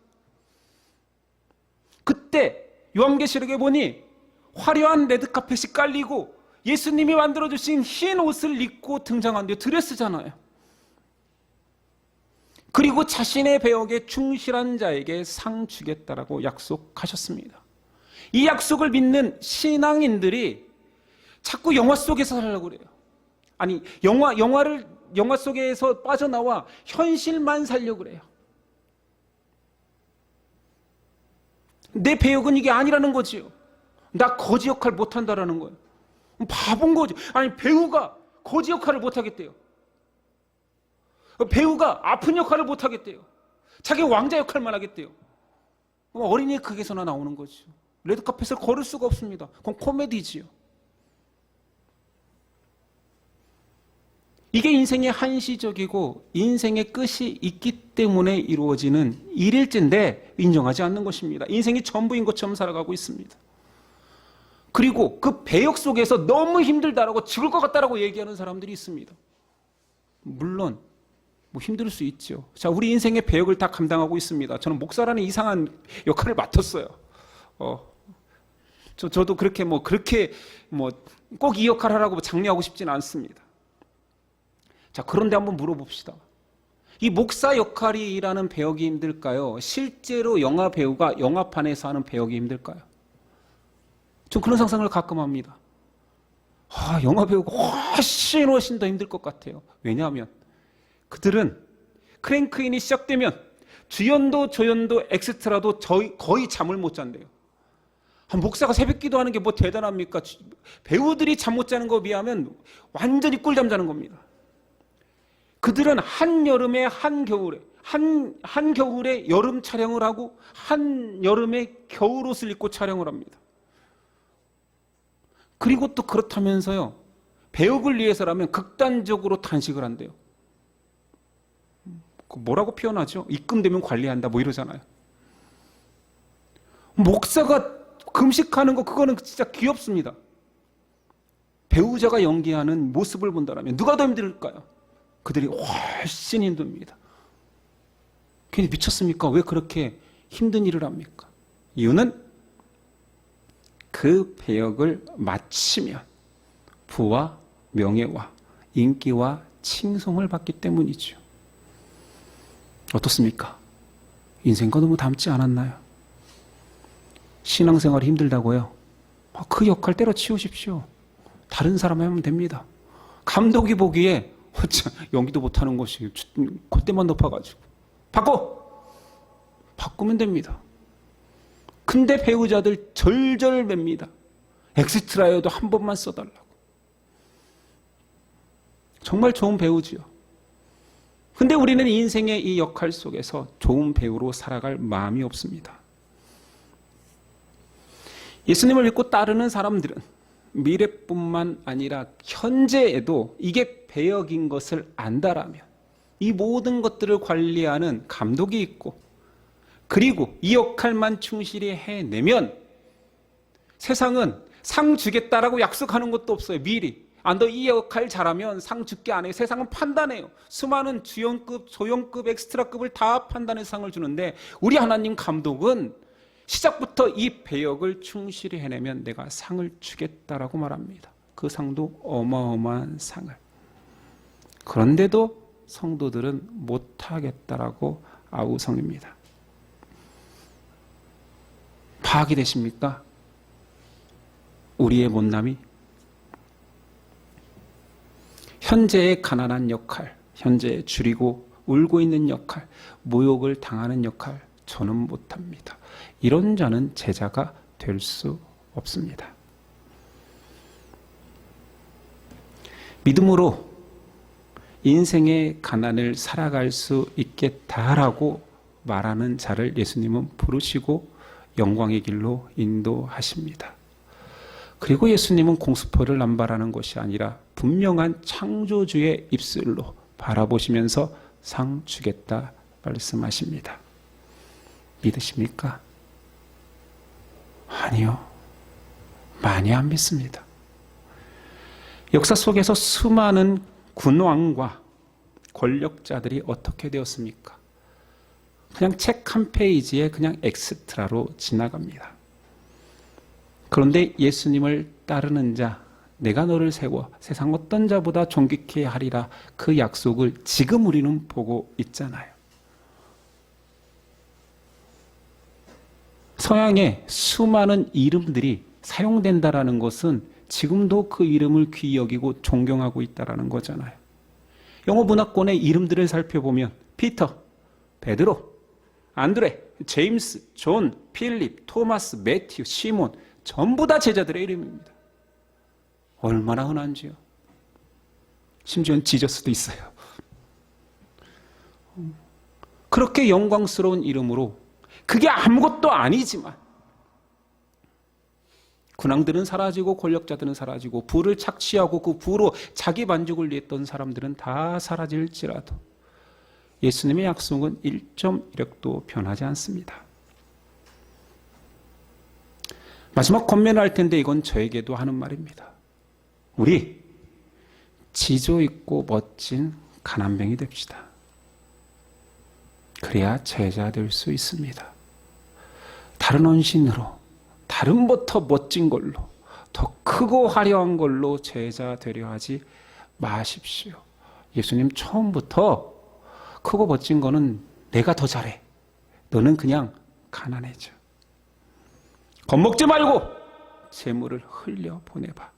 그때 요한계시록에 보니 화려한 레드카펫이 깔리고 예수님이 만들어주신 흰 옷을 입고 등장한대요. 드레스잖아요. 그리고 자신의 배역에 충실한 자에게 상 주겠다라고 약속하셨습니다. 이 약속을 믿는 신앙인들이 자꾸 영화 속에서 살려고 그래요. 아니, 영화 속에서 빠져나와 현실만 살려고 그래요. 내 배역은 이게 아니라는 거지요. 나 거지 역할 못한다라는 거예요. 바본 거죠. 아니, 배우가 거지 역할을 못하겠대요. 배우가 아픈 역할을 못하겠대요. 자기 왕자 역할만 하겠대요. 어린이 극에서나 나오는 거죠. 레드카펫을 걸을 수가 없습니다. 그건 코미디지요. 이게 인생의 한시적이고 인생의 끝이 있기 때문에 이루어지는 일일진데 인정하지 않는 것입니다. 인생이 전부인 것처럼 살아가고 있습니다. 그리고 그 배역 속에서 너무 힘들다라고 죽을 것 같다라고 얘기하는 사람들이 있습니다. 물론 힘들 수 있죠. 자, 우리 인생의 배역을 다 감당하고 있습니다. 저는 목사라는 이상한 역할을 맡았어요. 저도 그렇게 꼭 이 역할 하라고 장려하고 싶지는 않습니다. 자, 그런데 한번 물어봅시다. 이 목사 역할이 일하는 배역이 힘들까요? 실제로 영화 배우가 영화판에서 하는 배역이 힘들까요? 전 그런 상상을 가끔 합니다. 영화 배우가 훨씬 더 힘들 것 같아요. 왜냐하면 그들은 크랭크인이 시작되면 주연도 조연도 엑스트라도 거의 잠을 못 잔대요. 목사가 새벽 기도하는 게 대단합니까? 배우들이 잠 못 자는 거에 비하면 완전히 꿀잠 자는 겁니다. 그들은 한여름에 한겨울에 한겨울에 여름 촬영을 하고 한여름에 겨울옷을 입고 촬영을 합니다. 그리고 또 그렇다면서요, 배역을 위해서라면 극단적으로 단식을 한대요. 뭐라고 표현하죠? 입금되면 관리한다 이러잖아요. 목사가 금식하는 거 그거는 진짜 귀엽습니다. 배우자가 연기하는 모습을 본다면 누가 더 힘들까요? 그들이 훨씬 힘듭니다. 괜히 미쳤습니까? 왜 그렇게 힘든 일을 합니까? 이유는 그 배역을 마치면 부와 명예와 인기와 칭송을 받기 때문이죠. 어떻습니까? 인생과 너무 닮지 않았나요? 신앙생활이 힘들다고요? 그 역할 때려치우십시오. 다른 사람 하면 됩니다. 감독이 보기에 연기도 못하는 것이 콧대만 높아가지고 바꾸면 됩니다. 근데 배우자들 절절 맵니다. 엑스트라여도 한 번만 써달라고. 정말 좋은 배우지요. 근데 우리는 인생의 이 역할 속에서 좋은 배우로 살아갈 마음이 없습니다. 예수님을 믿고 따르는 사람들은 미래뿐만 아니라 현재에도 이게 배역인 것을 안다라면 이 모든 것들을 관리하는 감독이 있고, 그리고 이 역할만 충실히 해내면 세상은 상 주겠다라고 약속하는 것도 없어요. 미리 너 이 역할 잘하면 상 줄게 안 해요. 세상은 판단해요. 수많은 주연급, 조연급, 엑스트라급을 다 판단해서 상을 주는데 우리 하나님 감독은 시작부터 이 배역을 충실히 해내면 내가 상을 주겠다라고 말합니다. 그 상도 어마어마한 상을. 그런데도 성도들은 못하겠다라고 아우성입니다. 파악이 되십니까? 우리의 못남이 현재의 가난한 역할, 현재 줄이고 울고 있는 역할, 모욕을 당하는 역할 저는 못합니다. 이런 자는 제자가 될 수 없습니다. 믿음으로 인생의 가난을 살아갈 수 있겠다라고 말하는 자를 예수님은 부르시고 영광의 길로 인도하십니다. 그리고 예수님은 공수표를 남발하는 것이 아니라 분명한 창조주의 입술로 바라보시면서 상 주겠다 말씀하십니다. 믿으십니까? 아니요. 많이 안 믿습니다. 역사 속에서 수많은 군왕과 권력자들이 어떻게 되었습니까? 그냥 책 한 페이지에 그냥 엑스트라로 지나갑니다. 그런데 예수님을 따르는 자, 내가 너를 세워 세상 어떤 자보다 존귀케 하리라, 그 약속을 지금 우리는 보고 있잖아요. 서양의 수많은 이름들이 사용된다라는 것은 지금도 그 이름을 귀히 여기고 존경하고 있다라는 거잖아요. 영어 문화권의 이름들을 살펴보면 피터, 베드로, 안드레, 제임스, 존, 필립, 토마스, 매튜, 시몬 전부 다 제자들의 이름입니다. 얼마나 흔한지요. 심지어는 지저스도 있어요. 그렇게 영광스러운 이름으로 그게 아무것도 아니지만 군왕들은 사라지고 권력자들은 사라지고 부를 착취하고 그 부로 자기 만족을 위했던 사람들은 다 사라질지라도 예수님의 약속은 1.1획도 변하지 않습니다. 마지막 권면을 할 텐데 이건 저에게도 하는 말입니다. 우리 지조 있고 멋진 가난뱅이 됩시다. 그래야 제자 될 수 있습니다. 다른 헌신으로, 다른부터 멋진 걸로, 더 크고 화려한 걸로 제자 되려 하지 마십시오. 예수님 처음부터 크고 멋진 거는 내가 더 잘해. 너는 그냥 가난해져. 겁먹지 말고 재물을 흘려 보내봐.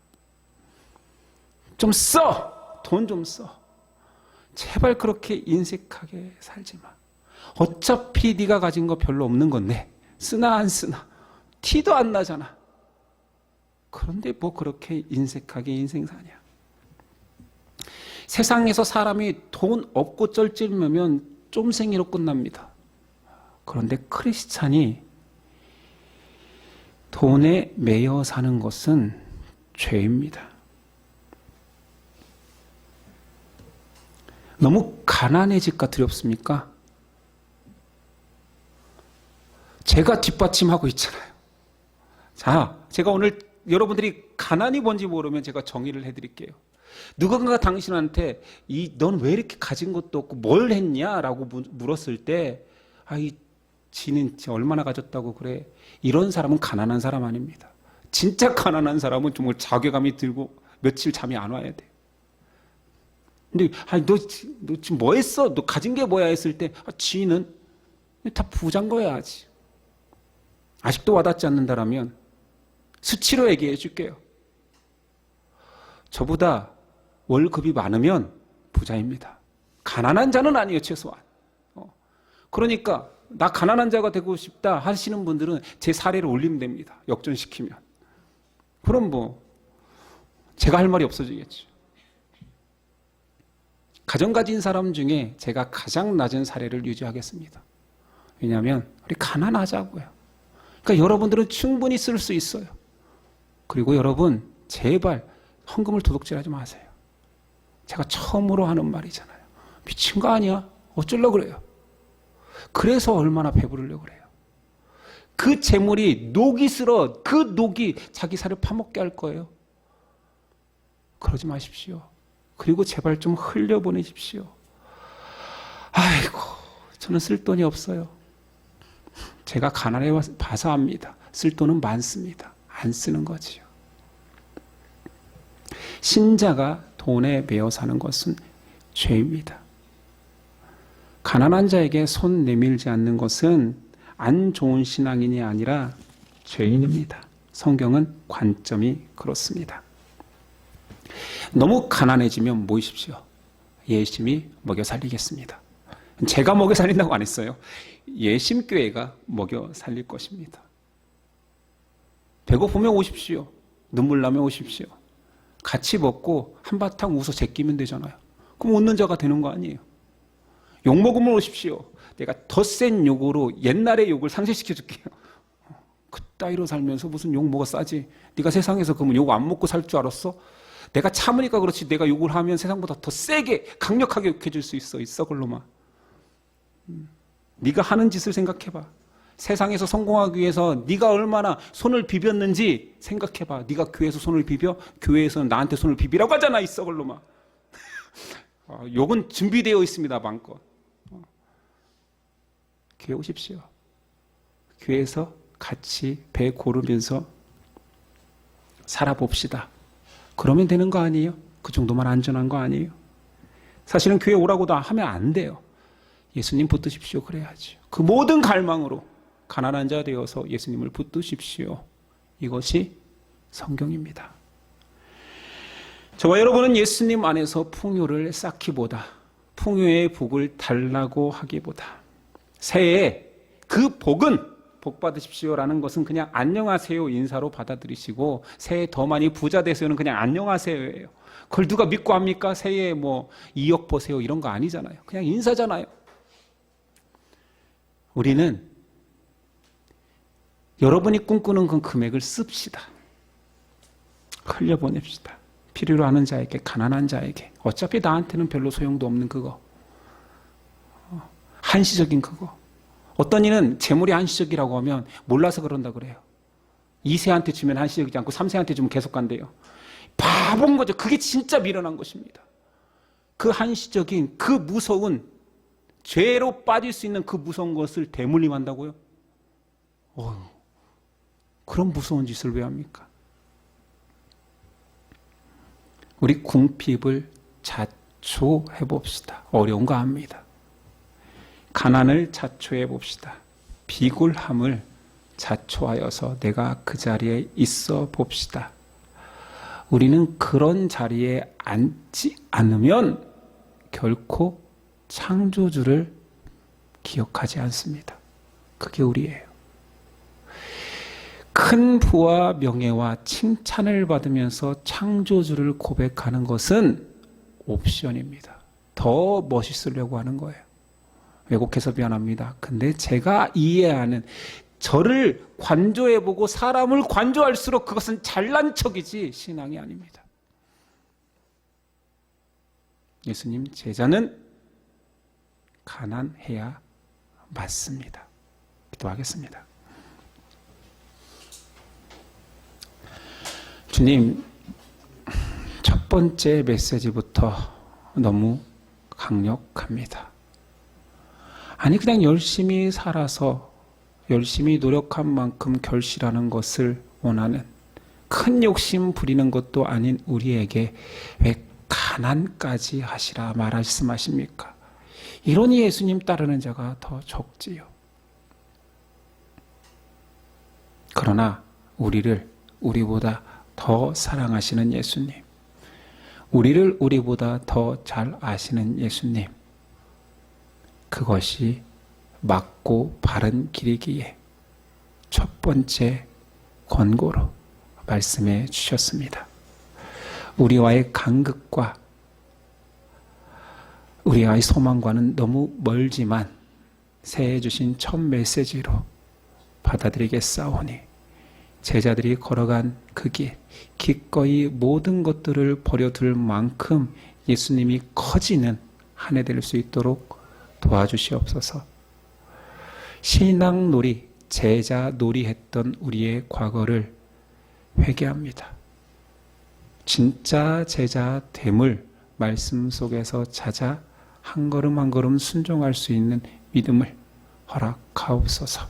좀 써. 돈 좀 써. 제발 그렇게 인색하게 살지 마. 어차피 네가 가진 거 별로 없는 건데 쓰나 안 쓰나 티도 안 나잖아. 그런데 뭐 그렇게 인색하게 인생 사냐. 세상에서 사람이 돈 없고 쩔쩔매면 쫌생이로 끝납니다. 그런데 크리스찬이 돈에 매여 사는 것은 죄입니다. 너무 가난해질까 두렵습니까? 제가 뒷받침하고 있잖아요. 자, 제가 오늘 여러분들이 가난이 뭔지 모르면 제가 정의를 해드릴게요. 누군가 당신한테 넌 왜 이렇게 가진 것도 없고 뭘 했냐라고 물었을 때 지는 얼마나 가졌다고 그래. 이런 사람은 가난한 사람 아닙니다. 진짜 가난한 사람은 정말 자괴감이 들고 며칠 잠이 안 와야 돼. 근데 너 지금 뭐 했어? 너 가진 게 뭐야? 했을 때 지는 다 부자인 거야 아직. 아직도 와닿지 않는다라면 수치로 얘기해 줄게요. 저보다 월급이 많으면 부자입니다. 가난한 자는 아니에요, 최소한. 그러니까 나 가난한 자가 되고 싶다 하시는 분들은 제 사례를 올리면 됩니다. 역전시키면. 그럼 뭐 제가 할 말이 없어지겠죠. 가정 가진 사람 중에 제가 가장 낮은 사례를 유지하겠습니다. 왜냐하면 우리 가난하자고요. 그러니까 여러분들은 충분히 쓸 수 있어요. 그리고 여러분 제발 헌금을 도둑질하지 마세요. 제가 처음으로 하는 말이잖아요. 미친 거 아니야? 어쩌려고 그래요? 그래서 얼마나 배부르려고 그래요. 그 재물이 녹이 쓸어 그 녹이 자기 살을 파먹게 할 거예요. 그러지 마십시오. 그리고 제발 좀 흘려보내십시오. 아이고, 저는 쓸 돈이 없어요. 제가 가난해 봐서 압니다. 쓸 돈은 많습니다. 안 쓰는 거지요. 신자가 돈에 매여 사는 것은 죄입니다. 가난한 자에게 손 내밀지 않는 것은 안 좋은 신앙인이 아니라 죄인입니다. 성경은 관점이 그렇습니다. 너무 가난해지면 모이십시오. 예심이 먹여 살리겠습니다. 제가 먹여 살린다고 안 했어요. 예심교회가 먹여 살릴 것입니다. 배고프면 오십시오. 눈물 나면 오십시오. 같이 먹고 한바탕 웃어 제끼면 되잖아요. 그럼 웃는 자가 되는 거 아니에요. 욕 먹으면 오십시오. 내가 더 센 욕으로 옛날의 욕을 상쇄시켜 줄게요. 그따위로 살면서 무슨 욕 먹어 싸지. 네가 세상에서 그러면 욕 안 먹고 살 줄 알았어? 내가 참으니까 그렇지. 내가 욕을 하면 세상보다 더 세게 강력하게 욕해줄 수 있어. 이 썩을놈아. 네가 하는 짓을 생각해봐. 세상에서 성공하기 위해서 네가 얼마나 손을 비볐는지 생각해봐. 네가 교회에서 손을 비벼? 교회에서는 나한테 손을 비비라고 하잖아. 이 썩을놈아. 욕은 준비되어 있습니다. 마음껏. 교회 오십시오. 교회에서 같이 배 고르면서 살아봅시다. 그러면 되는 거 아니에요? 그 정도만 안전한 거 아니에요? 사실은 교회 오라고 다 하면 안 돼요. 예수님 붙드십시오. 그래야죠. 그 모든 갈망으로 가난한 자 되어서 예수님을 붙드십시오. 이것이 성경입니다. 저와 여러분은 예수님 안에서 풍요를 쌓기보다 풍요의 복을 달라고 하기보다 새해에 그 복은 복 받으십시오라는 것은 그냥 안녕하세요 인사로 받아들이시고 새해 더 많이 부자 되세요는 그냥 안녕하세요예요. 그걸 누가 믿고 합니까? 새해에 뭐 2억 버세요 이런 거 아니잖아요. 그냥 인사잖아요. 우리는 여러분이 꿈꾸는 그 금액을 씁시다. 흘려보냅시다. 필요로 하는 자에게, 가난한 자에게. 어차피 나한테는 별로 소용도 없는 그거. 한시적인 그거. 어떤 이는 재물이 한시적이라고 하면 몰라서 그런다 그래요. 2세한테 주면 한시적이지 않고 3세한테 주면 계속 간대요. 바본 거죠. 그게 진짜 미련한 것입니다. 그 한시적인 그 무서운 죄로 빠질 수 있는 그 무서운 것을 대물림한다고요? 그런 무서운 짓을 왜 합니까? 우리 궁핍을 자초해 봅시다. 어려운 거 압니다. 가난을 자초해 봅시다. 비굴함을 자초하여서 내가 그 자리에 있어 봅시다. 우리는 그런 자리에 앉지 않으면 결코 창조주를 기억하지 않습니다. 그게 우리예요. 큰 부와 명예와 칭찬을 받으면서 창조주를 고백하는 것은 옵션입니다. 더 멋있으려고 하는 거예요. 왜곡해서 미안합니다. 근데 제가 이해하는 저를 관조해보고 사람을 관조할수록 그것은 잘난 척이지 신앙이 아닙니다. 예수님 제자는 가난해야 맞습니다. 기도하겠습니다. 주님, 첫 번째 메시지부터 너무 강력합니다. 아니 그냥 열심히 살아서 열심히 노력한 만큼 결실하는 것을 원하는 큰 욕심 부리는 것도 아닌 우리에게 왜 가난까지 하시라 말씀하십니까? 이러니 예수님 따르는 자가 더 적지요. 그러나 우리를 우리보다 더 사랑하시는 예수님, 우리를 우리보다 더 잘 아시는 예수님, 그것이 맞고 바른 길이기에 첫 번째 권고로 말씀해 주셨습니다. 우리와의 간극과 우리와의 소망과는 너무 멀지만 새해 주신 첫 메시지로 받아들이겠사오니 제자들이 걸어간 그 길, 기꺼이 모든 것들을 버려둘 만큼 예수님이 커지는 한 해 될 수 있도록 도와주시옵소서. 신앙놀이, 제자놀이 했던 우리의 과거를 회개합니다. 진짜 제자 됨을 말씀 속에서 찾아 한 걸음 한 걸음 순종할 수 있는 믿음을 허락하옵소서.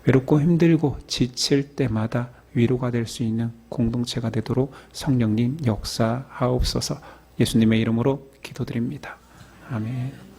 외롭고 힘들고 지칠 때마다 위로가 될 수 있는 공동체가 되도록 성령님 역사하옵소서. 예수님의 이름으로 기도드립니다. 아멘.